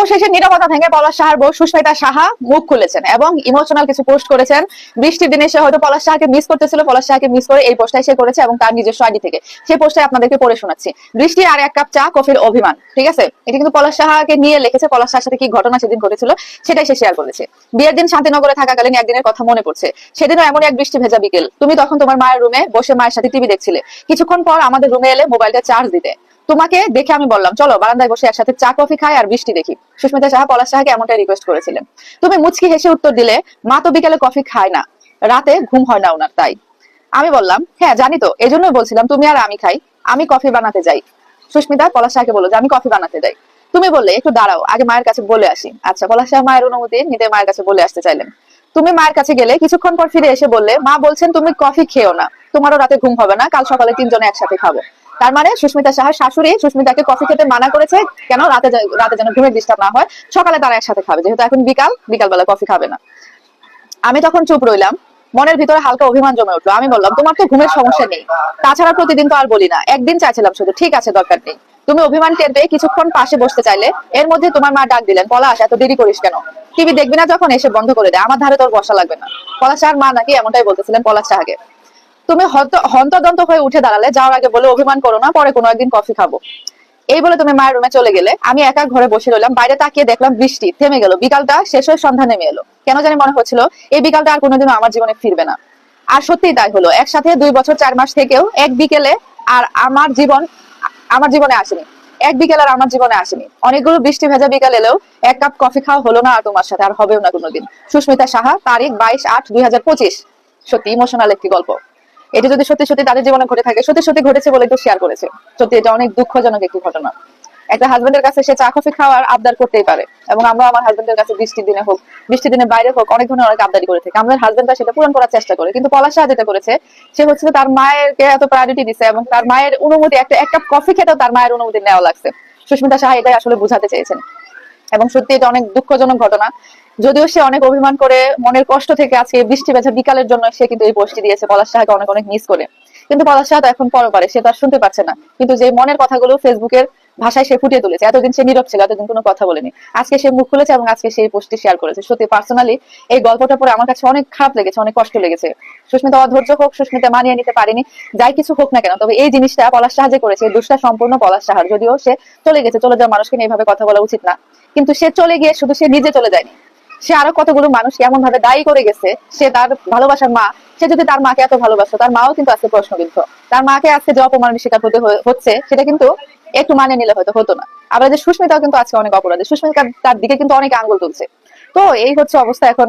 অবশেষে নীরবতা ভেঙে পলাশ সাহার বউ সুস্মিতা সাহা মুখ খুলেছেন এবং ইমোশনাল কিছু পোস্ট করেছেন। বৃষ্টির দিনে সে হয়তো পলাশ সাহাকে মিস করতেছিল, পলাশ সাহাকে মিস করে এই পোস্টটাই সে করেছে এবং তার নিজস্ব আইডি থেকে সেই পোস্টটাই আপনাদেরকে পড়ে শোনাচ্ছি। বৃষ্টি আর এক কাপ চা কফির অভিমান, ঠিক আছে? এটা কিন্তু পলাশ সাহাকে নিয়ে লিখেছে। পলাশ সাহার সাথে কি ঘটনা সেদিন ঘটেছিল সেটাই সে শেয়ার করেছে। বিয়ের দিন শান্তিনগরে থাকাকালীন একদিনের কথা মনে পড়ছে। সেদিনও এমন এক বৃষ্টি ভেজা বিকেল, তুমি তখন তোমার মায়ের রুমে বসে মায়ের সাথে টিভি দেখছিলে। কিছুক্ষণ পর আমাদের রুমে এলে মোবাইলটা চার্জ দিতে। তোমাকে দেখে আমি বললাম চলো বারান্দায় বসে একসাথে চা কফি খাই আর বৃষ্টি দেখি। সুস্মিতা সাহা পলাশ সাহাকে এমনটাই রিকোয়েস্ট করেছিলেন। তুমি মুচকি হেসে উত্তর দিলে, মা তো বিকেলে কফি খায় না, রাতে ঘুম হয় না ওনার, তাই। আমি বললাম হ্যাঁ জানি তো, এই জন্যই বলছিলাম তুমি আর আমি খাই, আমি কফি বানাতে যাই। সুস্মিতা পলাশ সাহাকে বললো যে আমি কফি বানাতে যাই। তুমি বললে একটু দাঁড়াও, আগে মায়ের কাছে বলে আসি। আচ্ছা, পলাশ সাহা মায়ের অনুমতি নিতে মায়ের কাছে বলে আসতে চাইলেন। তুমি মায়ের কাছে গেলে কিছুক্ষণ পর ফিরে এসে বললে, মা বলছেন তুমি কফি খেও না, তোমারও রাতে ঘুম হবে না, কাল সকালে তিনজনে একসাথে খাবো। তার মানে সুস্মিতা সাহার শাশুড়ি সুস্মিতাকে কফি খেতে মানা করেছে, কেন? রাতে যেন ঘুমের ডিস্টার্ব না হয়, সকালে তারা একসাথে খাবে, যেহেতু এখন বিকালবেলা কফি খাবে না। আমি তখন চুপ রইলাম, মনের ভিতরে হালকা অভিমান জমে উঠলো। আমি বললাম তোমার তো ঘুমের সমস্যা নেই, তাছাড়া প্রতিদিন তো আর বলি না, একদিন চাইছিলাম শুধু। ঠিক আছে, দরকার নেই। তুমি অভিমান টের পেয়ে কিছুক্ষণ পাশে বসতে চাইলে, এর মধ্যে তোমার মা ডাক দিলেন, পলাশ এত দেরি করিস কেন? টিভি দেখবি না যখন, এসে বন্ধ করে দেয়, আমার ধারে তোর বসা লাগবে না। পলাশ সাহার মা নাকি এমনটাই বলতেছিলেন পলাশ সাহাকে। তুমি হন্তদন্ত হয়ে উঠে দাঁড়ালে, যাওয়ার আগে বলে অভিমান করো না, পরে কোনো একদিন কফি খাবো। এই বলে তুমি মায়ের রুমে চলে গেলে। আমি একা ঘরে বসে রইলাম, বাইরে তাকিয়ে দেখলাম বৃষ্টি থেমে গেল। বিকালটা শেষ হয়ে সন্ধ্যা নেমে এলো। কেন জানি মনে হচ্ছিল এই বিকালটা আর কোনোদিনও আমার জীবনে ফিরবে না। আর সত্যিই তাই হলো। একসাথে 2 বছর 4 মাস থেকেও এক বিকেলে আর আমার জীবনে আসেনি। এক বিকেল আর আমার জীবনে আসেনি। অনেকগুলো বৃষ্টি ভেজা বিকাল এলেও এক কাপ কফি খাওয়া হলো না আর তোমার সাথে, আর হবেও না কোনোদিন। সুস্মিতা সাহা, তারিখ 22/8/2025। সত্যি ইমোশনাল একটি গল্প। এটি যদি সত্যি সত্যি তাদের জীবনে ঘটে থাকে, সত্যি সত্যি ঘটেছে বলে তো শেয়ার করেছে। সত্যি এটা অনেক দুঃখজনক একটি ঘটনা। একটা হাজবেন্ডের কাছে সে চা কফি খাওয়ার আবদার করতেই পারে, এবং আমরা আমার হাজবেন্ডের কাছে বৃষ্টির দিনে হোক, বৃষ্টির দিনে বাইরে হোক, অনেক ধরনের অনেক আবদারি করে থাকি। আমাদের হাজবেন্ডরা সেটা পূরণ করার চেষ্টা করে, কিন্তু পলাশ সাহা যেটা করেছে, সে হচ্ছে তার মায়েরকে এত প্রায়োরিটি দিছে এবং তার মায়ের অনুমতি, এক কাপ কফি খেতেও তার মায়ের অনুমতি নেওয়া লাগছে। সুস্মিতা সাহা এটাই আসলে বুঝাতে চেয়েছেন, এবং সত্যি এটা অনেক দুঃখজনক ঘটনা। যদিও সে অনেক অভিমান করে মনের কষ্ট থেকে আজকে বৃষ্টি ভেজা বিকালের জন্য সে কিন্তু এই পোস্টটি দিয়েছে পলাশ সাহাকে অনেক অনেক মিস করে। কিন্তু পলাশ সাহা তো এখন পরপারে, সে তো আর শুনতে পাচ্ছে না, কিন্তু যে মনের কথাগুলো ফেসবুকের ভাষায় সে ফুটিয়ে তুলেছে। এতদিন সে নীরব ছিল, এতদিন কোনো কথা বলেনি, আজকে সে মুখ খুলেছে এবং আজকে সেই পোস্টটি শেয়ার করেছে। সত্যি পার্সোনালি এই গল্পটা পড়ে আমার কাছে অনেক খারাপ লেগেছে, অনেক কষ্ট লেগেছে। সুস্মিতা অধৈর্য হোক, সুস্মিতা মানিয়ে নিতে পারেনি, যাই কিছু হোক না কেন, তবে এই জিনিসটা পলাশ সাহা যে করেছে, এই দোষটা সম্পূর্ণ পলাশ সাহার। যদিও সে চলে গেছে, চলে যাওয়া মানুষকে নিয়ে এইভাবে কথা বলা উচিত না, কিন্তু সে চলে গিয়ে শুধু সে নিজে চলে যায়নি, সে আরো কতগুলো মানুষকে এমন ভাবে দায়ী করে গেছে। সে তার ভালোবাসার মা, সে যদি তার মাকে এত ভালোবাসতো, তার মাও কিন্তু আজকে প্রশ্নবিদ্ধ। তার মাকে আজকে যে অপমানের শিকার হতে হচ্ছে, সেটা কিন্তু একটু মানে নিলে হয়তো হতো না। আবার যে সুস্মিতাও কিন্তু আজকে অনেক অপরাধী, সুস্মিতা তার দিকে কিন্তু অনেক আঙ্গুল তুলছে। তো এই হচ্ছে অবস্থা এখন।